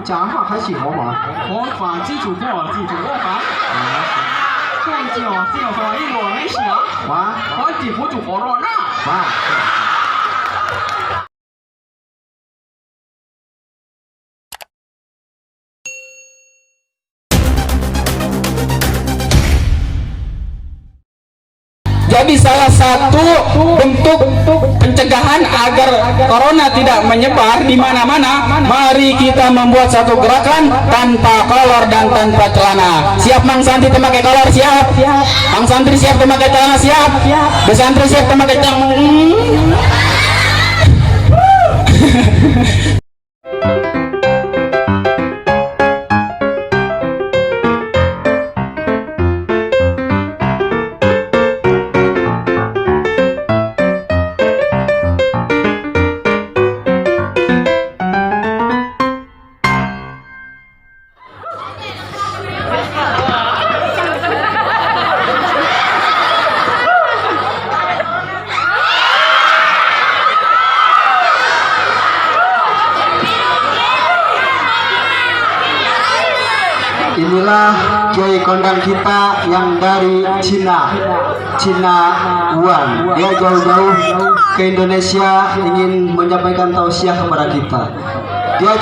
讲话还喜欢吗？我法基础课，基础课法。看久就和一罗没想，哇我几乎主活络那。哇！Jadi salah satu bentuk pencegahan agar corona tidak menyebar di mana-mana, mari kita membuat satu gerakan tanpa kolor dan tanpa celana. Siap Mang Santri memakai kolor? Siap. Mang Santri siap memakai celana? Siap. Besantri siap memakai celana? Inilah kiai kondang kita yang dari Cina Wuhan. Dia jauh-jauh ke Indonesia ingin menyampaikan tausiah kepada kita. Dia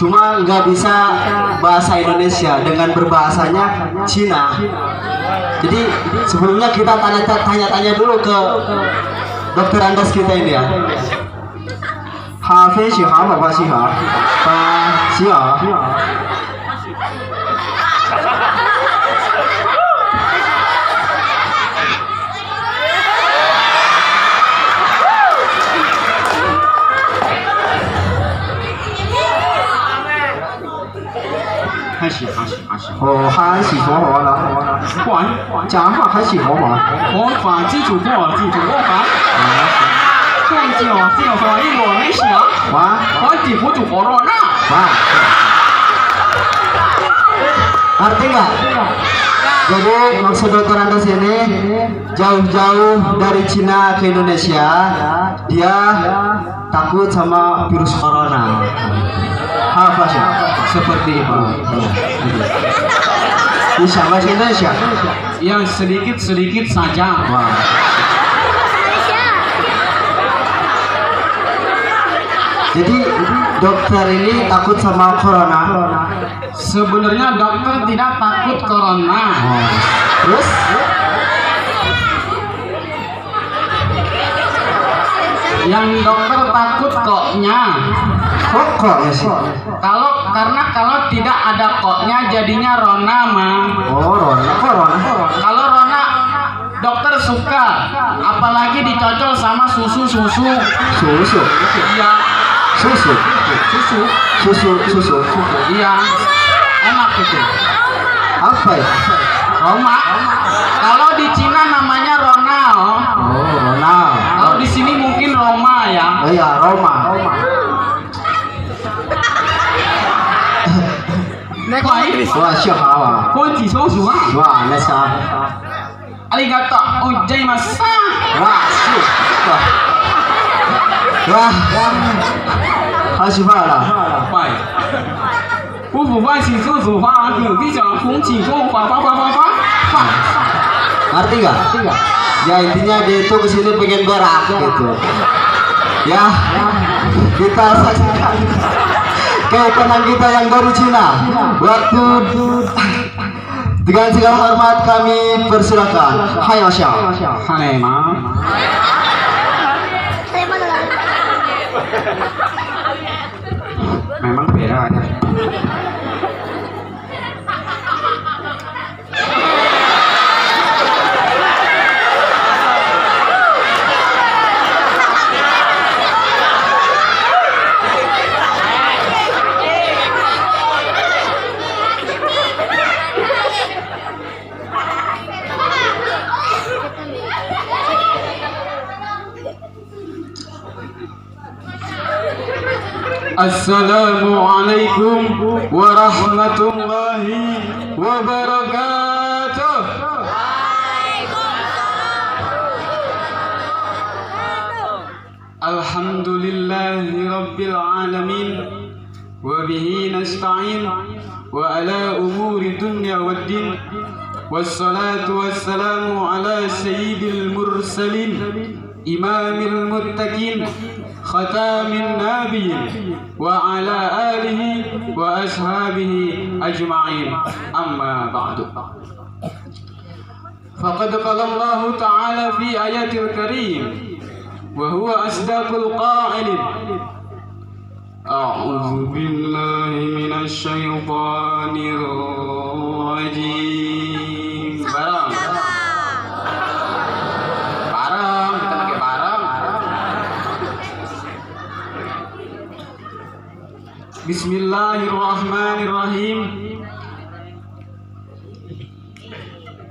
cuma nggak bisa bahasa Indonesia, dengan berbahasanya Cina. Jadi sebelumnya kita tanya-tanya dulu ke dokter Andas kita ini ya. Hafiz sih ha, Bapak sih ha, Pak sih ha. 哦，还喜欢我了，讲话还喜欢我。我法基础课，基础课法。看久就和一罗没想，哇我几乎主活络那。 Wah. Ngerti nggak? Jadi maksud dokter Andas ini jauh-jauh dari Cina ke Indonesia, dia takut sama virus corona. Apa sih? Seperti itu. Bisa bahasa Indonesia? Yang sedikit-sedikit saja. Wah. Jadi dokter ini takut sama corona. Sebenarnya dokter tidak takut corona. Oh. Terus? Yang dokter takut koknya. Kok ya sih? Kalau tidak ada koknya jadinya Rona mah. Oh Rona, corona. Kalau Rona dokter suka, apalagi dicocol sama susu. Susu. Iya. Susu. Iya. Enak itu. Apa ya? Roma. Kalau di Cina namanya Ronald. Oh, Ronald. Kalau di sini mungkin Roma ya. Oh iya, Roma. Wah, siapa? Kunci susu ah. Wah, nasa. Arigato gozaimasu. Wah, Wah. How's your father? 快！不腐败起自主发子地讲空气中发。 Ngerti nggak? Ya intinya dia itu kesini pengen berak gitu. Ya, kita saksikan kedatangan kita yang dari Cina. Waktu dengan segala hormat kami persilakan. Hai Masya. Hai ma. Memang beda ya. Assalamualaikum warahmatullahi wabarakatuh. Alhamdulillahi rabbil alamin. وبه نستعين وعلى أمور الدنيا والدين والصلاة والسلام على سيد المرسلين إمام المتقين ختام النبيين وعلى آله وأصحابه أجمعين أما بعد فقد قال الله تعالى في آيات الكريم وهو أصدق القائلين أعوذ بالله من الشيطان الرجيم bareng kita pakai bareng. Bismillahirrahmanirrahim.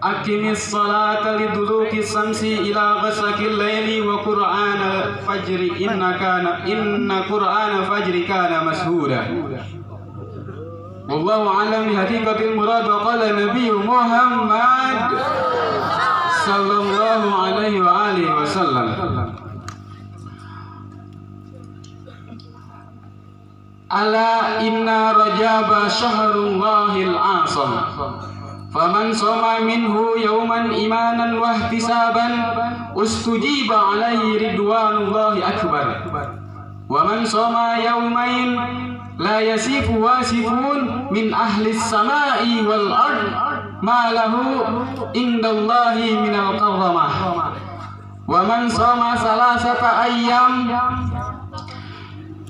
Aqimis salata liduluki samsi ila ghasaqil laili wa qur'anal fajri inna qur'anal fajri kana mashhuda. Wallahu a'lam bi haqiqatil murad wa qala nabiyyu Muhammad sallallahu alaihi wa alihi wasallam. Ala inna rajaba syahrullahil asam. Faman soma minhu yawman imanan wa ihtisaban ustujiba alaihi ridwanullahi akbar. Wa man soma yawmain la yasifu wasifun min ahli samai wal ard ma lahu indallahi minal karramah. Wa man soma salasata ayyam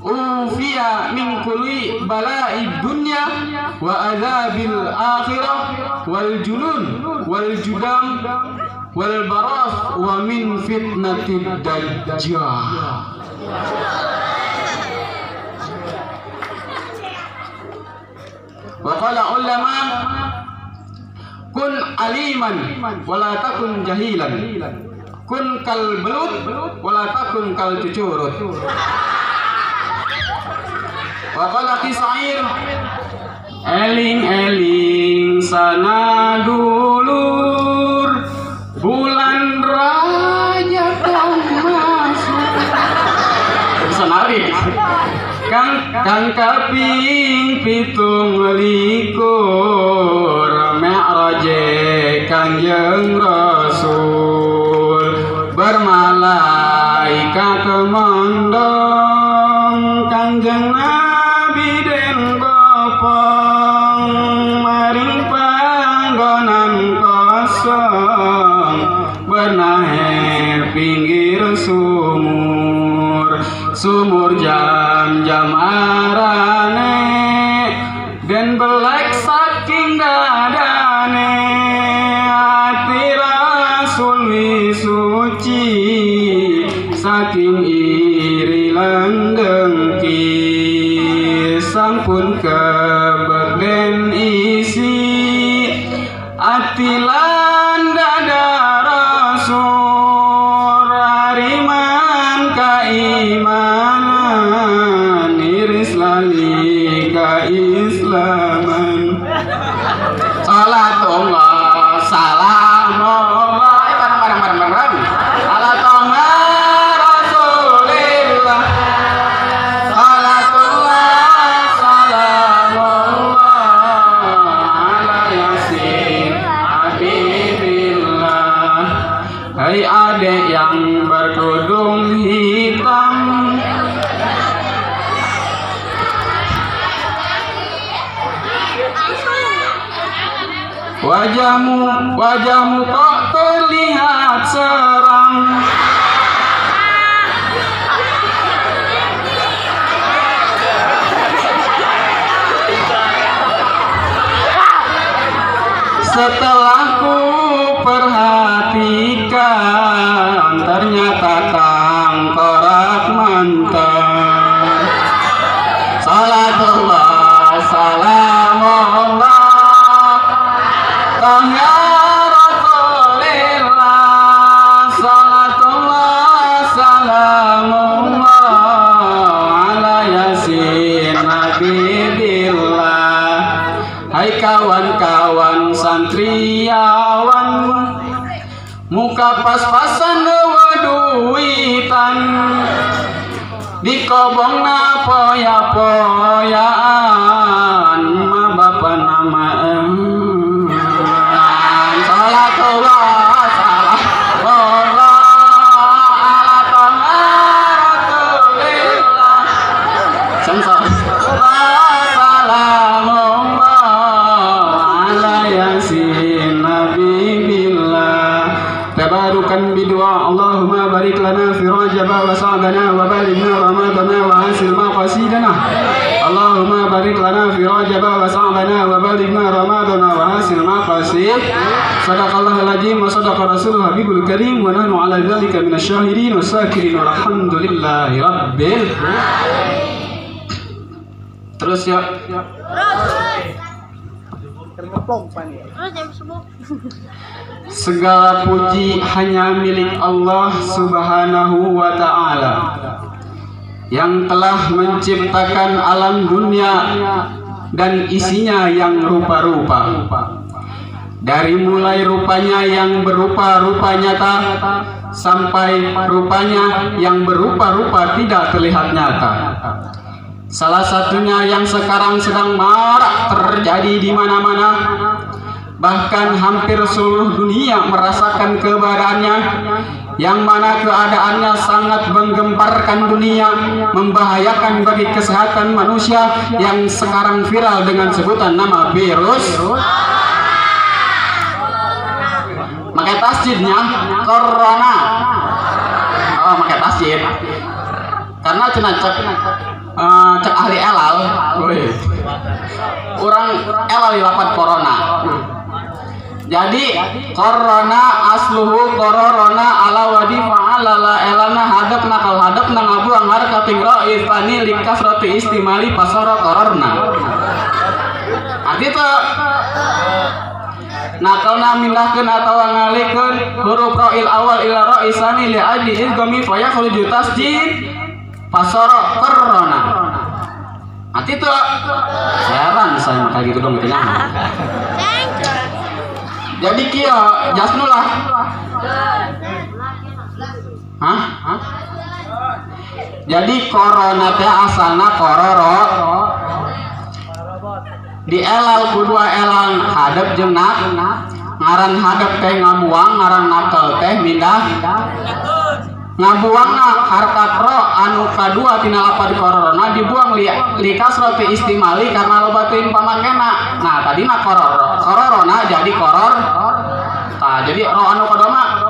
ufiya min kulli bala'i dunya wa adzabil akhirah wal junun wal judam wal baras wa min fitnatid dajjal. Wa qala ulama kun aliman wala takun jahilan, kun kal belut wala takun kal cucurut. Wa qala Kisair eling-eling sana dulur bulan raya kang masuk senari kang kaping pitung likur mi'raje Kanjeng Rasul bermalaikat kemandang Kanjeng Nabi den bopong maring panggonan kosong benahe pinggir sumur jam-jam arane dan belek saking dadane hati Rasul suci saking iri lan dengki sampun kebek den isi hati lan dada Rasul hariman kaimanan iris lali kaislaman salatullah salamullah bareng salatullah rasulillah salatullah salamullah ala yasin habibillah. Hai adek yang berkerudung hitam, wajahmu kok terlihat seram. Setelah ku perhatikan ternyata tangkorak mantan. Salatullah salamullah ya Rasulillah salatullah salamullah ala yasin habibillah. Hai kawan-kawan santriawan muka pas-pasan duitan di kobongna poya-poyaan Salamullah ala yasin nabi billah. Tabarukan bidua Allahumma barik lana fi Rajab wa Sa'bana wa balighna Ramadana wa hasil maqasidana. Allahumma barik lana fi Rajab wa Sa'bana wa balighna Ramadana wa hasil maqasid. Sadaqallahul azim wa sadaqa rasulul habibul karim wa nahnu ala dzalika minasyahidin wasyakirin walhamdulillahi rabbil. Terus ya. Segala puji hanya milik Allah Subhanahu wa ta'ala yang telah menciptakan alam dunia dan isinya yang rupa-rupa. Dari mulai rupanya yang berupa-rupa nyata sampai rupanya yang berupa-rupa tidak terlihat nyata. Salah satunya yang sekarang sedang marak terjadi di mana-mana, bahkan hampir seluruh dunia merasakan keberadaannya, yang mana keadaannya sangat menggemparkan dunia, membahayakan bagi kesehatan manusia, yang sekarang viral dengan sebutan nama virus. Pakai tasjidnya corona. Oh, pakai tasjid. Karena cek ahli elal, orang elal lapan corona. Jadi corona asluhu corona ala wadi fa'alala elana hadap nakal hadap nang abu anggar kating ra'i fani likas roti istimali pasara corona. Arti itu nakalna mindahkeun atawa ngalikeun huruf ra'il awal ila ra'i sani li ajli idghami fa yakhruju tasjid pasara corona. Arti itu heran saya kayak gitu dong gitu. Jadi kia jasnulah. Hah? Jadi corona teh asalna kororo. Di elal kedua elang hadap jeung ngaran hadap teh ngabuang, ngaran nakal teh mindah ngabuangna harkat ro anu kadua tina lapad corona dibuang likas roti istimali karena lobatin pamakena. Nah tadina corona jadi koror. Nah jadi ro anu kadua mah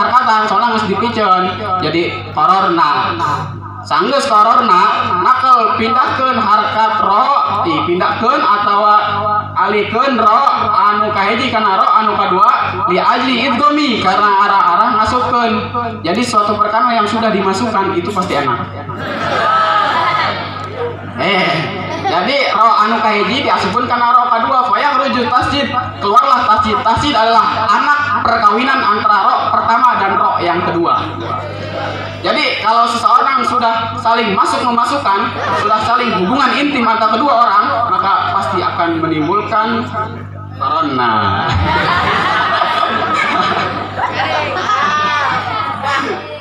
harkatan soalnya geus dipiceun jadi kororna. Sanggeus kororna nakal pindahkeun harkat ro dipindahkeun atawa alikeun ro anu kahiji kana ro anu kadua li ajli idghami karena arah-arah ngasupkeun. Jadi suatu perkara yang sudah dimasukkan itu pasti enak. Jadi ro anu kahiji diasupkeun kana ro kadua fa yakhruju tasjid, keluarlah tasjid. Tasjid adalah anak perkawinan antara ro pertama dan ro yang kedua. Jadi kalau seseorang sudah saling memasukkan, sudah saling hubungan intim antara kedua orang, maka pasti akan menimbulkan corona.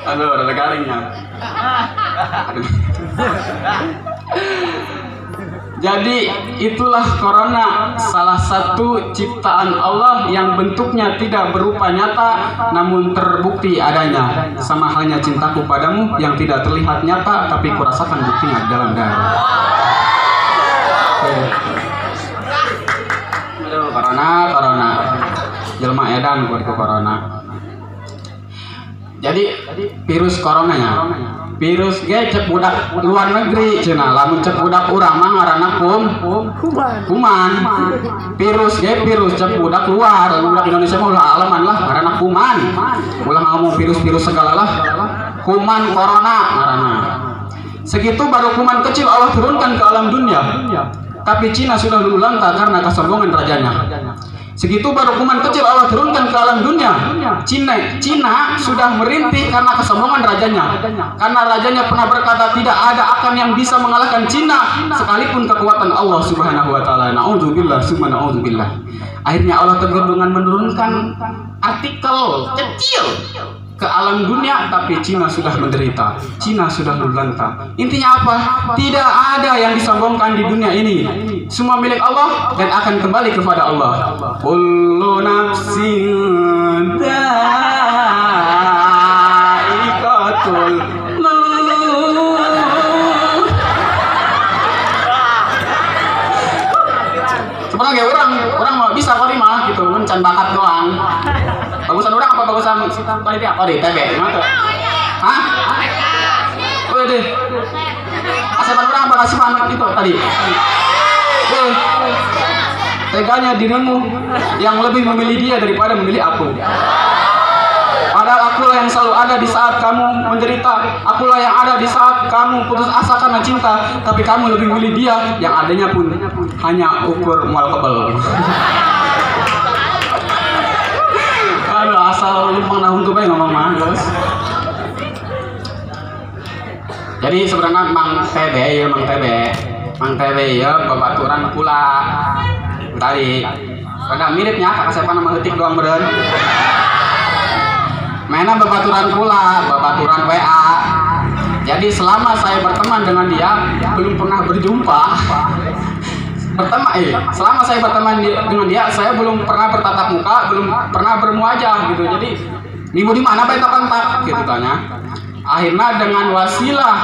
Aduh, ada garingnya. Jadi itulah corona, salah satu ciptaan Allah yang bentuknya tidak berupa nyata namun terbukti adanya. Sama halnya cintaku padamu yang tidak terlihat nyata tapi kurasakan buktinya dalam darah. Corona. Jelma edan buat corona. Jadi virus coronanya. Virus ge cek budak luar negeri cenah, lamun cek budak urang mah ngaranna kuman. Virus ge virus cek budak luar, budak Indonesia mah ulah alaman lah ngaranna kuman. Ulah ngomong virus-virus segala lah. Kuman corona ngaranna. Segitu baru kuman kecil Allah turunkan ke alam dunia. Tapi Cina sudah luluh lantah karena kesombongan rajanya. Segitu baru kuman kecil Allah turunkan ke alam dunia. Cina sudah merintih karena kesombongan rajanya. Karena rajanya pernah berkata tidak ada akan yang bisa mengalahkan Cina sekalipun kekuatan Allah Subhanahu wa taala. Nauzubillah summa nauzubillah. Akhirnya Allah tegur dengan menurunkan artikel kecil ke alam dunia, tapi Cina sudah menderita. Cina sudah lulanta. Intinya apa? Tidak ada yang disombongkan di dunia ini. Semua milik Allah dan akan kembali kepada Allah. Kullu nafsin dha'iqatul maut. bagusan bakat doang. Bagusan orang apa bagusan panitia? Oh di TB, gimana tuh? Hah? Oh deh. Asapan orang apa kasih manut itu tadi? Teganya dirimu yang lebih memilih dia daripada memilih aku. Padahal akulah yang selalu ada di saat kamu menderita. Akulah yang ada di saat kamu putus asa karena cinta. Tapi kamu lebih memilih dia yang adanya pun hanya ukur mual kebel. Aduh, asal lumpang nahun tuh ngomong manggus. Jadi sebenarnya Mang TB ya babaturan pula tadi. Pada miripnya kakak siapa nama hetik doang beren. Mainan babaturan pula, babaturan WA. Jadi selama saya berteman dengan dia belum pernah berjumpa. Selama saya berteman dengan dia, saya belum pernah bertatap muka, belum pernah bermuajah gitu. Jadi, minggu di mana Pak kontak gitu tanya. Akhirnya dengan wasilah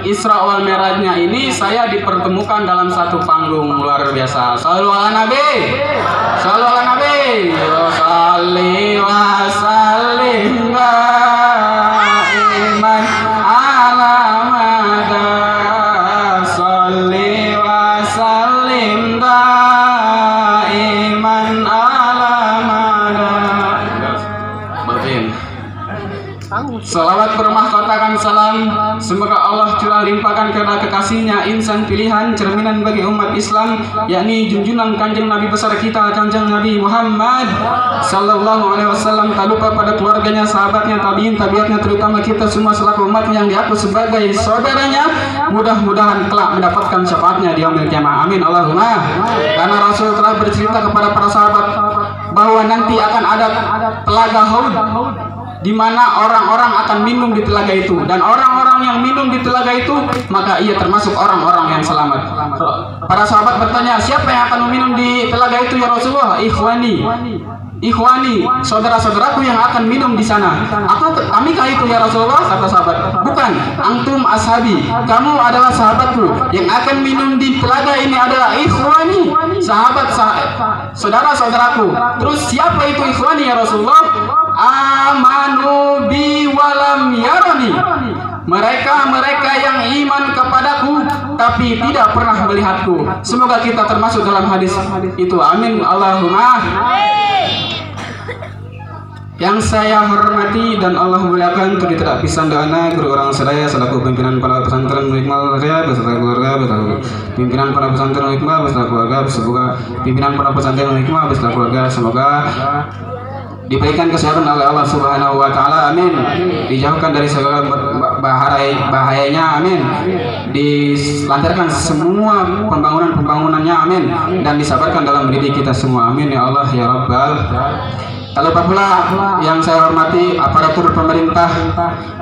Isra wal Mi'rajnya ini saya dipertemukan dalam satu panggung luar biasa. Shallu ala Nabi. Shallu ala Nabi. Shalli wa sallim iman ala mada. Shalli wa sallim iman ala mada. Salawat bermahkotakan salam, semoga Allah telah limpahkan kepada kekasihnya insan pilihan cerminan bagi umat Islam, yakni junjungan kanjeng Nabi besar kita kanjeng Nabi Muhammad sallallahu alaihi wasallam, tak lupa pada keluarganya, sahabatnya, tabiin, tabiatnya, terutama kita semua selaku umatnya yang diaku sebagai saudaranya. Mudah-mudahan kelak mendapatkan syafaatnya di yaumil kiamah. Amin Allahumma. Karena Rasul telah bercerita kepada para sahabat bahwa nanti akan ada telaga Haud, di mana orang-orang akan minum di telaga itu, dan orang-orang yang minum di telaga itu maka ia termasuk orang-orang yang selamat. Para sahabat bertanya, siapa yang akan meminum di telaga itu ya Rasulullah? Ikhwani, saudara-saudaraku yang akan minum di sana. Kami kah itu ya Rasulullah? Kata sahabat. Bukan, antum ashabi, kamu adalah sahabatku. Yang akan minum di telaga ini adalah ikhwani, saudara-saudaraku. Terus siapa itu ikhwani ya Rasulullah? Amanu bi walam yarani, mereka yang iman kepadaku tapi tidak pernah melihatku. Semoga kita termasuk dalam hadis itu. Amin Allahumma. Yang saya hormati dan Allah muliakan untuk tidak pisan doana guru orang saya selaku pimpinan para pesantren Hikmah Al-Hariah beserta keluarga, pimpinan para pesantren Hikmah beserta keluarga, semoga pimpinan para pesantren Hikmah beserta keluarga semoga diberikan kesehatan oleh Allah Subhanahu wa taala. Amin. Dijauhkan dari segala bahayanya. Amin. Dilancarkan semua pembangunannya. Amin. Dan disabarkan dalam mendidik kita semua. Amin ya Allah ya Rabbal. Tak lupa pula yang saya hormati aparatur pemerintah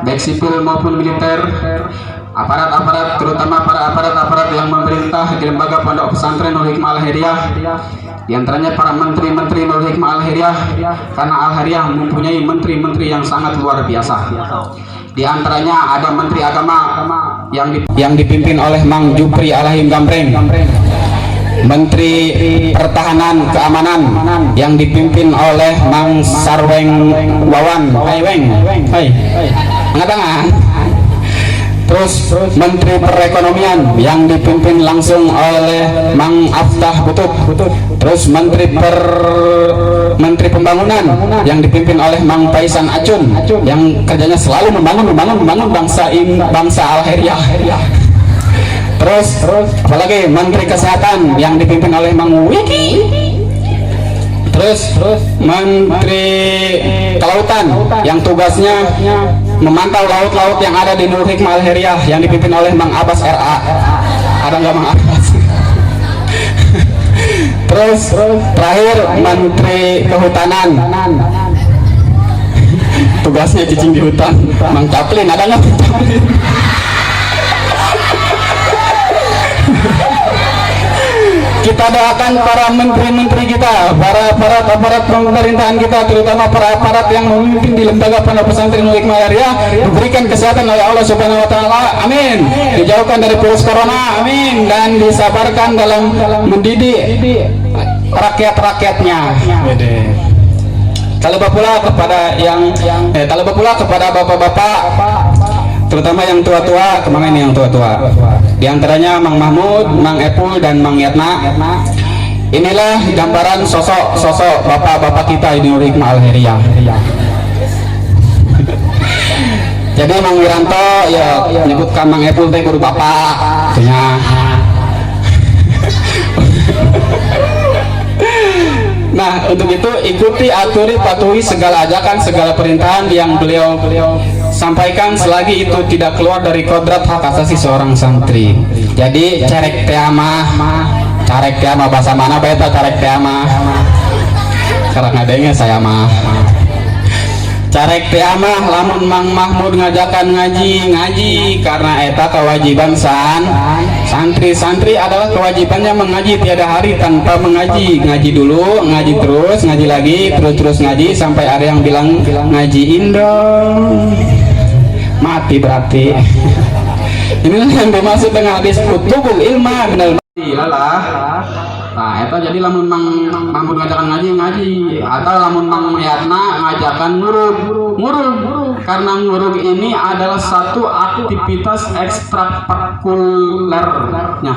baik sipil maupun militer, aparat-aparat, terutama para aparat-aparat yang memerintah di lembaga pondok pesantren Nurul Hikmah Al-Hariah, di antaranya para menteri-menteri Nurul Hikmah Al-Hariah, karena Al-Hariah mempunyai menteri-menteri yang sangat luar biasa. Di antaranya ada Menteri Agama yang dipimpin oleh Mang Jupri Alahim Gambreng, Menteri Pertahanan Keamanan yang dipimpin oleh Mang Sarweng Wawan. Mengatakan. Terus Menteri Perekonomian yang dipimpin langsung oleh Mang Aftah Butut. Terus Menteri Pembangunan yang dipimpin oleh Mang Paisan Acun yang kerjanya selalu membangun bangsa Al-Hariah. Terus apalagi Menteri Kesehatan yang dipimpin oleh Mang Wiki. Terus Menteri Kelautan yang tugasnya memantau laut-laut yang ada di Nurul Hikmah Al-Hariah yang dipimpin oleh Mang Abbas RA. Ada nggak Mang Abbas? Terus terakhir Menteri Kehutanan, tugasnya cicing di hutan, Mang Caplin. Ada nggak? Kita doakan para menteri-menteri kita, para aparat pemerintahan kita, terutama para aparat yang memimpin di lembaga pondok pesantren Nurul Hikmah Al-Hariah, diberikan kesehatan oleh Allah Subhanahu wa taala. Amin. Dijauhkan dari virus corona. Amin. Dan disabarkan dalam mendidik rakyat-rakyatnya. Kalau pula kepada bapak-bapak, terutama yang tua-tua, kemana ini yang tua-tua? Di antaranya Mang Mahmud, Mang Epul, dan Mang Yatna. Inilah gambaran sosok bapak-bapak kita di Hikmah Al-Heriyah. Jadi Mang Wiranto ya menyebutkan Mang Epul teh guru bapak, katanya. Nah, untuk itu ikuti, aturi, patuhi segala ajakan, segala perintahan yang beliau sampaikan selagi itu tidak keluar dari kodrat hak asasi seorang santri. Jadi carek teamah bahasa mana beta carek teamah. Karena ngadengnya saya mah. Carek teamah lamun Mang Mahmud ngajakan ngaji karena eta kewajiban santri adalah kewajibannya mengaji tiada hari tanpa mengaji dulu, ngaji terus, ngaji lagi, terus ngaji sampai ada yang bilang ngaji indong mati berarti. Inilah yang dimaksud dengan hadis kutubul ilma minal iyalah. Nah, eta jadi lamun Mang Mahmud ngajakan ngaji atau lamun Mang Yatna ngajakan ngurug karena ngurug ini adalah satu aktivitas ekstrakurikulernya.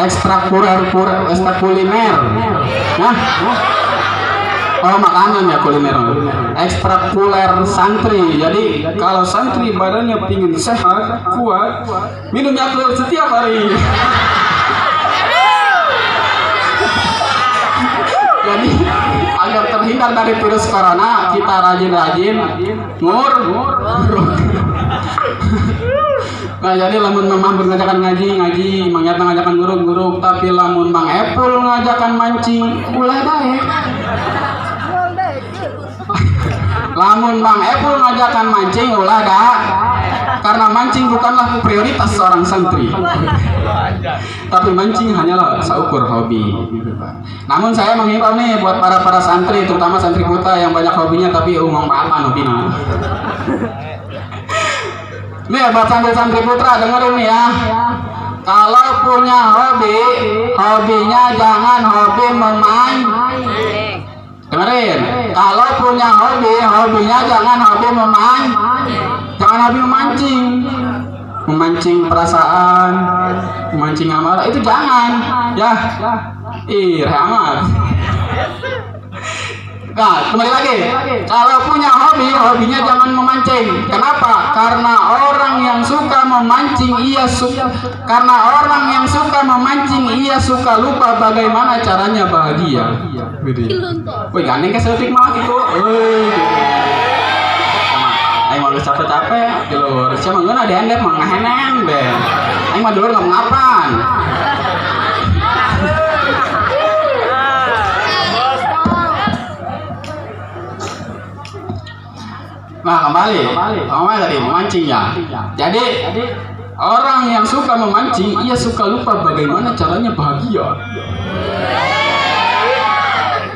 Ekstrakuliner. Nah, oh makanan ya kuliner. Ekstrakuler santri. Jadi kalau santri badannya pingin sehat, kuat, minum Yakult setiap hari. Jadi agar terhindar dari virus corona, kita rajin-rajin ngurug. Nah, jadi lamun Mang Mahmud ngajakan ngaji, Mang Yatna ngajakan ngurug, tapi lamun Mang Epul ngajakan mancing, ulah daek. Lamun Mang Epul ngajakan mancing, ulah dah. Karena mancing bukanlah prioritas seorang santri. Tapi mancing hanyalah seukur hobi. Namun saya menghimbau nih buat para santri, terutama santri putra yang banyak hobinya tapi umum apa hobinya. Nih buat santri putra dengerin nih ya. Kalau punya hobinya jangan hobi memain. Dengerin, kalau punya hobinya jangan hobi memain, jangan hobi memancing perasaan, memancing amarah, itu jangan, ya, amat. Nah, kembali lagi, kalau punya hobinya jangan memancing. Kenapa? Karena orang yang suka memancing ia suka lupa bagaimana caranya bahagia. Wih, gandeng ke setik mah gitu. Ayo mau capek-capek, dulu. Siapa nggak ada handep mah ngaheneng deh. Ayo mah dulu nggak ngapan. Nah, kembali tadi memancing ya. Jadi orang yang suka memancing, ia suka lupa bagaimana caranya bahagia.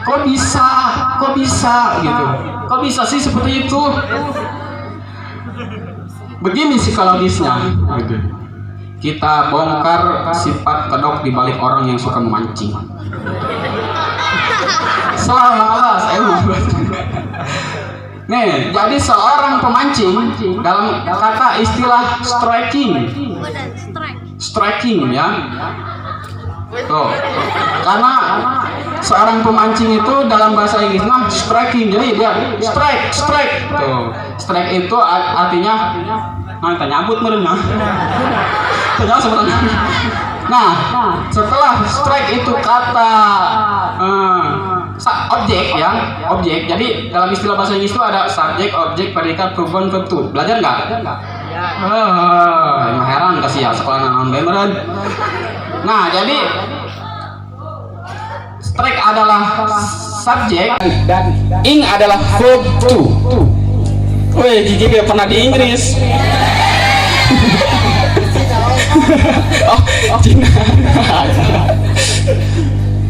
Kok bisa gitu? Kok bisa sih seperti itu? Begini psikologisnya. Kita bongkar sifat kedok di balik orang yang suka memancing. Selamat, nih, jadi seorang pemancing dalam kata istilah striking ya. Tuh. Karena seorang pemancing itu dalam bahasa Inggris striking. Jadi dia strike. Tuh. Strike itu artinya nyabut merenya. Ternyata sebenarnya. Nah, setelah strike itu kata objek. Jadi dalam istilah bahasa Inggris itu ada subjek, objek, predikat, pronoun, verb. Belajar nggak? Heran kasih ya sekolah non beneran. Nah, jadi strike adalah subjek dan ing adalah verb to. Woi, Gigi pernah di Inggris. Cina.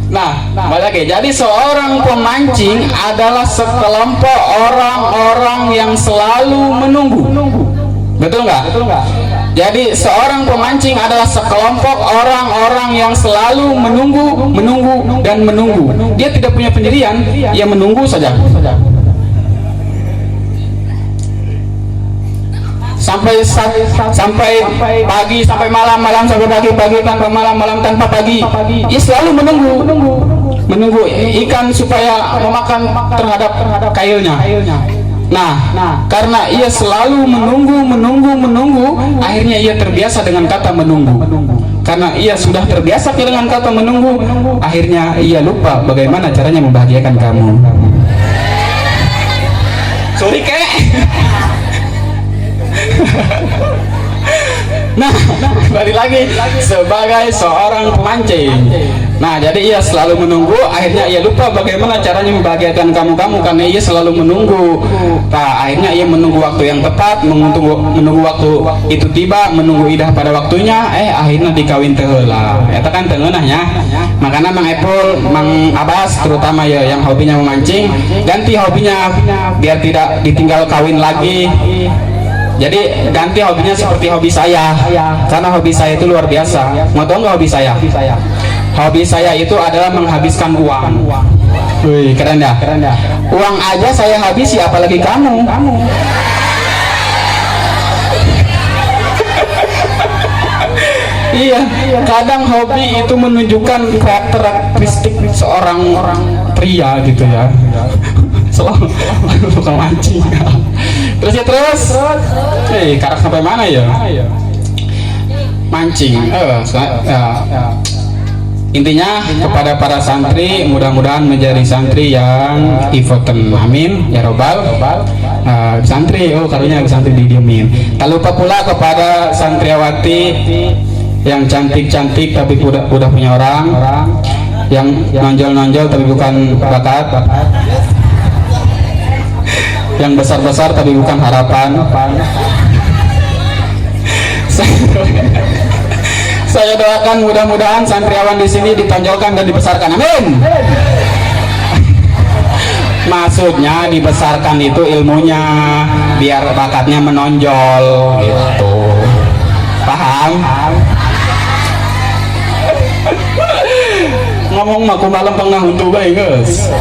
Nah, balik lagi. Jadi seorang pemancing adalah sekelompok orang-orang yang selalu menunggu. Betul nggak? Jadi seorang pemancing adalah sekelompok orang-orang yang selalu menunggu, dan menunggu. Dia tidak punya pendirian, ia menunggu saja. Sampai pagi, sampai malam, sampai pagi, tanpa malam, tanpa pagi. Ia selalu menunggu ikan supaya memakan terhadap kailnya. Nah, karena ia selalu menunggu, akhirnya ia terbiasa dengan kata menunggu. Karena ia sudah terbiasa dengan kata menunggu, akhirnya ia lupa bagaimana caranya membahagiakan kamu. Sorry kek. Nah, kembali lagi sebagai seorang pemancing. Nah, jadi ia selalu menunggu, akhirnya ia lupa bagaimana caranya membahagiakan kamu karena ia selalu menunggu. Nah, akhirnya ia menunggu waktu yang tepat, menunggu waktu itu tiba, menunggu idah pada waktunya, akhirnya dikawin teh heula. Eta kan teu ngeunahnya. Makanya Mang Epul, Mang Abbas terutama ya yang hobinya memancing, ganti hobinya biar tidak ditinggal kawin lagi. Jadi ganti hobinya seperti hobi saya, karena hobi saya itu luar biasa. Mau tahu nggak hobi saya? Hobi saya itu adalah menghabiskan uang. Wih, keren ya? Uang aja saya habisi, apalagi kamu. Iya, kadang hobi itu menunjukkan karakteristik seorang pria gitu ya. Selalu bukan mancing. Terus. Karak sampai mana ya? Mancing. Intinya kepada para santri, mudah-mudahan menjadi santri yang ifoten, amin ya robbal. Santri, karunya santri didiemin. Tak lupa pula kepada santriawati yang cantik-cantik tapi udah punya orang, yang nonjol-nonjol tapi bukan bakat, yang besar-besar tapi bukan harapan. Saya doakan mudah-mudahan santriawan di sini ditonjolkan dan dibesarkan, amin. Maksudnya dibesarkan itu ilmunya, biar bakatnya menonjol gitu. Paham? Ngomong mah kumaha lempeng untuk bae, guys.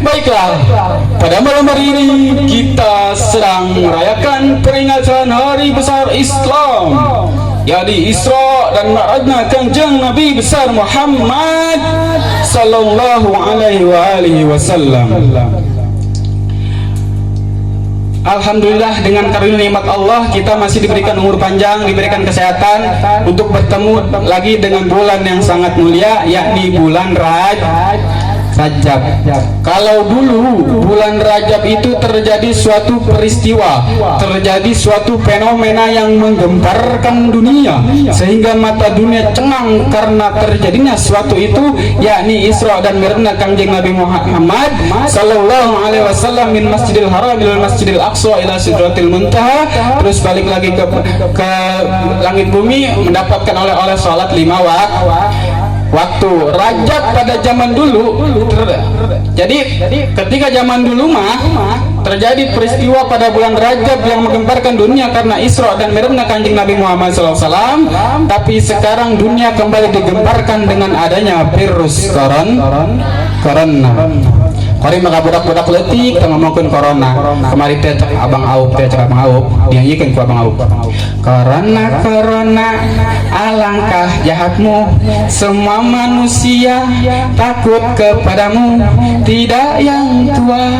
Baiklah, pada malam hari ini kita sedang merayakan peringatan hari besar Islam, yakni Isra dan Mi'rajnya Kanjeng Nabi besar Muhammad sallallahu alaihi wasallam. Alhamdulillah, dengan karunia nikmat Allah kita masih diberikan umur panjang, diberikan kesehatan untuk bertemu lagi dengan bulan yang sangat mulia, yakni bulan Rajab. Kalau dulu bulan Rajab itu terjadi suatu peristiwa, terjadi suatu fenomena yang menggemparkan dunia sehingga mata dunia cengang karena terjadinya suatu itu, yakni Isra dan Mi'rajnya Kanjeng Nabi Muhammad sallallahu alaihi wasallam min Masjidil Haram ila Masjidil Aqsa ila Sidratil Muntaha, terus balik lagi ke langit bumi mendapatkan oleh salat 5 waktu. Rajab pada zaman dulu jadi ketika zaman dulu mah terjadi peristiwa pada bulan Rajab yang menggemparkan dunia karena Isra dan Mi'rajnya Kanjeng Nabi Muhammad SAW. Tapi sekarang dunia kembali digemparkan dengan adanya virus corona. Kori maka budak-budak letik kita ngomongin corona. Kemarin teh cek Abang Aup, dianyikan ku Abang Aup. Corona, alangkah jahatmu, semua manusia takut kepadamu, tidak yang tua,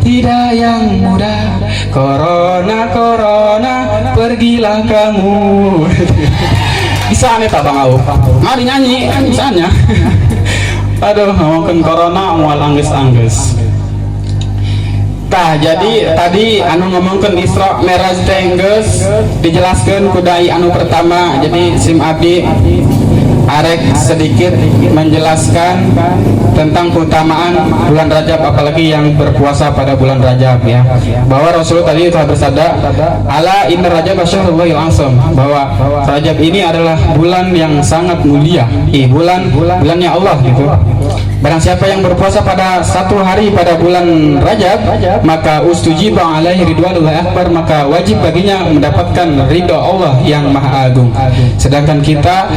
tidak yang muda. Corona, pergilah kamu. Bisa nih Abang Aup. Mari nyanyi, bisanya. Aduh, ngomongin corona mual angges-angges. Tah, jadi tadi anu ngomongin Isra Mi'raj teh geus dijelaskeun ku dai anu pertama. Jadi sim abdi arek sedikit menjelaskan tentang keutamaan bulan Rajab, apalagi yang berpuasa pada bulan Rajab ya. Bahwa Rasul tadi telah bersabda, ala inna Rajab syahrul azam, bahwa Rajab ini adalah bulan yang sangat mulia, bulannya Allah gitu. Barang siapa yang berpuasa pada satu hari pada bulan Rajab, maka ustujiba alaihi ridwanullahi akbar, maka wajib baginya mendapatkan ridha Allah yang maha agung. Sedangkan kita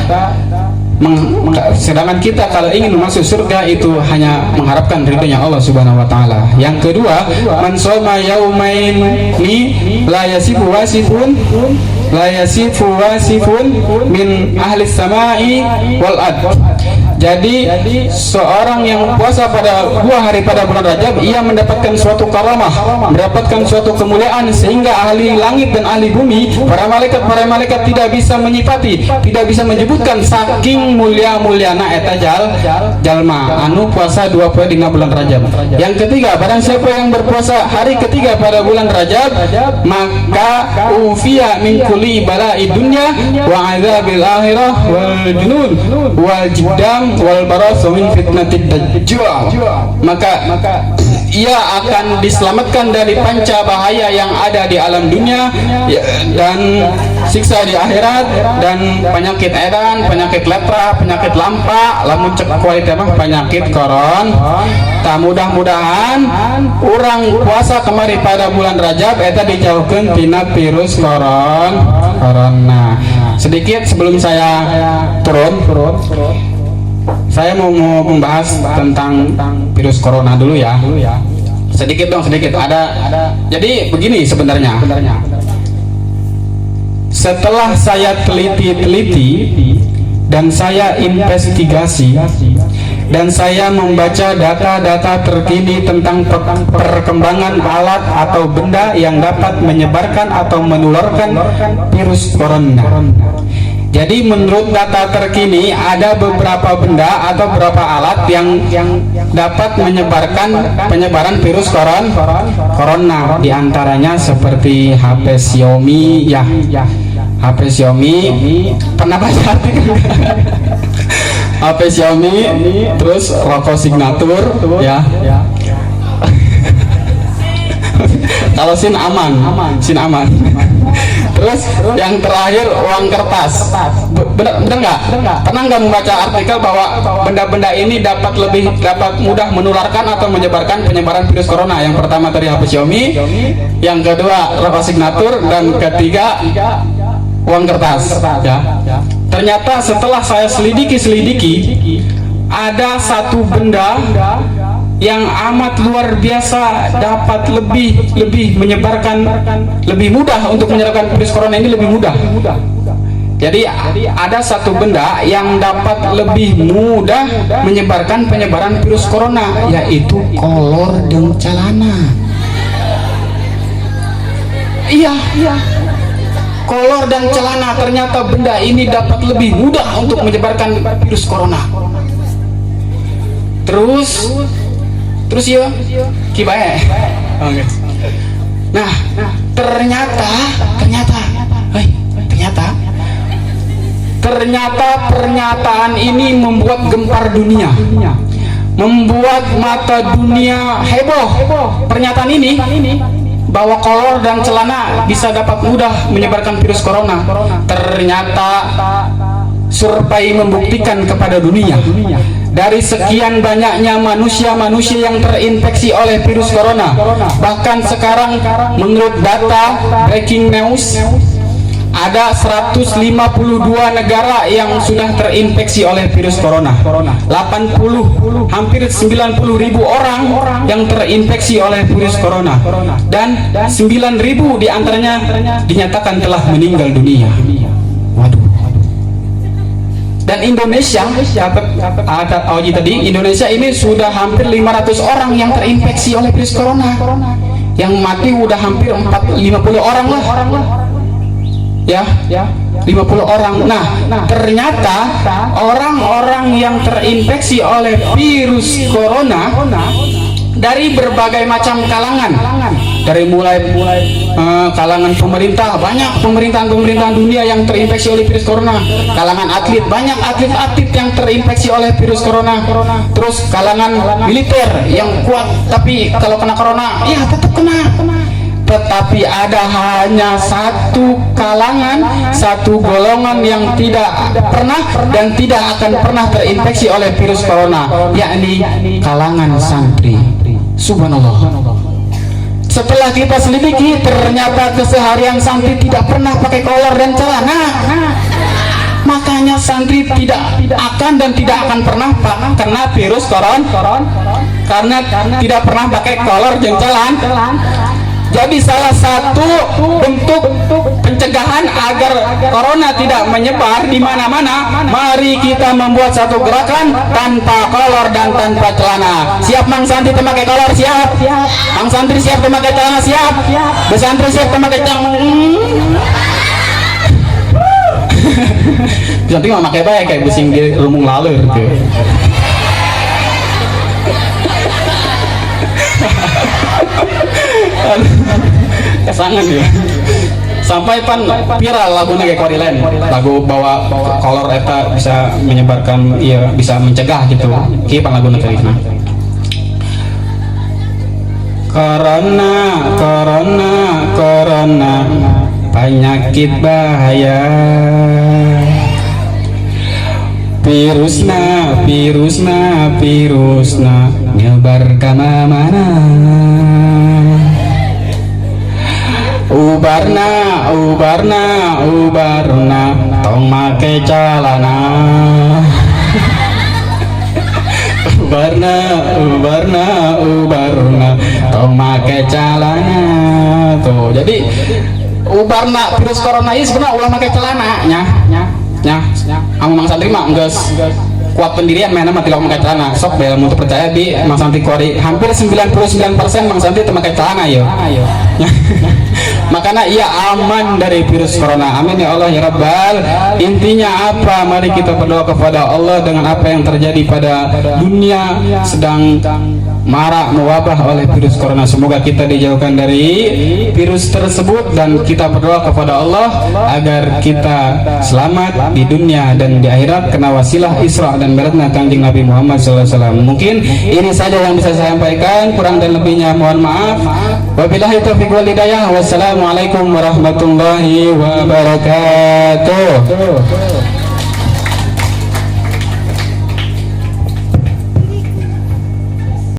kalau ingin masuk surga itu hanya mengharapkan ridhonya Allah Subhanahu wa taala. Yang kedua, man shoma yaumaini la yasifu wasifun min ahli samai wal ard. Jadi seorang yang puasa pada 2 hari pada bulan Rajab, ia mendapatkan suatu karamah, mendapatkan suatu kemuliaan, sehingga ahli langit dan ahli bumi, para malaikat tidak bisa menyifati, tidak bisa menyebutkan saking mulia-muliana eta jalma anu puasa 2 poe dina bulan Rajab. Yang ketiga, barang siapa yang berpuasa hari ketiga pada bulan Rajab, maka ufiya min kulli bala'i dunya wa adzabil akhirah wal junun wal jidam wal barasu min fitnatid dajjal. Maka ia akan diselamatkan dari panca bahaya yang ada di alam dunia dan siksa di akhirat, dan penyakit edan, penyakit lepra, penyakit lampa, lamun cek kualitas mah penyakit koron. Tak mudah-mudahan orang puasa kemari pada bulan Rajab eta dijauhkeun tina virus corona. Sedikit sebelum saya turun, saya mau membahas tentang virus corona dulu ya. Sedikit ada. Jadi begini sebenarnya. Setelah saya teliti dan saya investigasi dan saya membaca data-data terkini tentang perkembangan alat atau benda yang dapat menyebarkan atau menularkan virus corona. Jadi menurut data terkini ada beberapa benda atau beberapa alat yang dapat menyebarkan penyebaran virus corona. Di antaranya seperti HP Xiaomi ya. HP Xiaomi pernah baca artikel? HP Xiaomi, terus rokok Signature ya. Kalau SIN aman. Terus yang terakhir uang kertas. Benar nggak? Pernah nggak membaca artikel bahwa benda-benda ini dapat mudah menularkan atau penyebaran virus corona? Yang pertama tadi HP Xiaomi, yang kedua rokok Signature, dan ketiga uang kertas. Ya. Ternyata setelah saya selidiki, ada satu benda yang amat luar biasa dapat lebih menyebarkan, lebih mudah untuk menyebarkan virus corona ini, lebih mudah. Jadi ada satu benda yang dapat lebih mudah menyebarkan penyebaran virus corona, yaitu kolor dan celana. Iya. Kolor dan celana, ternyata benda ini dapat lebih mudah untuk menyebarkan virus corona. Terus ya kibae. Oke. Nah, ternyata pernyataan ini membuat gempar dunia, membuat mata dunia heboh. Pernyataan ini bahwa kolor dan celana bisa dapat mudah menyebarkan virus corona. Ternyata survei membuktikan kepada dunia, dari sekian banyaknya manusia yang terinfeksi oleh virus corona, bahkan sekarang menurut data breaking news ada 152 negara yang sudah terinfeksi oleh virus corona. 80, hampir 90.000 orang yang terinfeksi oleh virus corona, dan 9.000 diantaranya dinyatakan telah meninggal dunia. Waduh. Dan Indonesia, kata Oji tadi, Indonesia ini sudah hampir 500 orang yang terinfeksi oleh virus corona. Yang mati udah hampir 50 orang lah. Ya, 50 orang. Nah, ternyata orang-orang yang terinfeksi oleh virus corona dari berbagai macam kalangan, dari mulai kalangan pemerintah, banyak pemerintahan dunia yang terinfeksi oleh virus corona, kalangan atlet, banyak atlet yang terinfeksi oleh virus corona, terus kalangan militer yang kuat, tapi kalau kena corona ya tetap kena. tetapi ada hanya satu kalangan, satu golongan yang tidak pernah dan tidak akan pernah terinfeksi oleh virus corona, yakni kalangan santri. Subhanallah. Setelah kita selidiki, ternyata keseharian santri tidak pernah pakai kolor dan celana. Makanya santri tidak akan dan tidak akan pernah kena virus corona karena tidak pernah pakai kolor dan celana. Jadi salah satu bentuk pencegahan agar corona tidak menyebar di mana-mana, mari kita membuat satu gerakan tanpa kolor dan tanpa celana. Siap Mang Santri memakai kolor? Siap. Mang Santri siap memakai celana? Siap. Besantri siap memakai celana? Besantri mau pakai baik kayak bising di rumung lalu gitu. Kesangan ya. Sampai pan viral lagunya kayak Korilen, lagu bawa kolor eta bisa menyebarkan, iya bisa mencegah gitu. Kieu pan lagu tadi. Corona, corona, corona, penyakit bahaya. Virusna, virusna, virusna, nyebar kemana-mana. Ubarna, ubarna, ubarna, tong make calana. Ubarna, ubarna, ubarna, tong make calana. Tuh, jadi ubarna virus corona ini sebenarnya ulah make celana nya. Amun Mang Santri mah geus kuat pendirian mana mah tidak pakai celana. Sok dalam untuk percaya di Mang Santri Kori hampir 99% Mang Santri teu pakai celana ya. Makanya ia aman dari virus corona. Amin ya Allah ya Rabbal. Intinya apa? Mari kita berdoa kepada Allah dengan apa yang terjadi pada dunia sedang marak mewabah oleh virus corona. Semoga kita dijauhkan dari virus tersebut dan kita berdoa kepada Allah agar kita selamat di dunia dan di akhirat kena wasilah Isra dan Mi'rajna Kanjeng Nabi Muhammad SAW. Mungkin ini saja yang bisa saya sampaikan, kurang dan lebihnya mohon maaf. Wabillahi taufiq wal hidayah. Wassalamualaikum warahmatullahi wabarakatuh.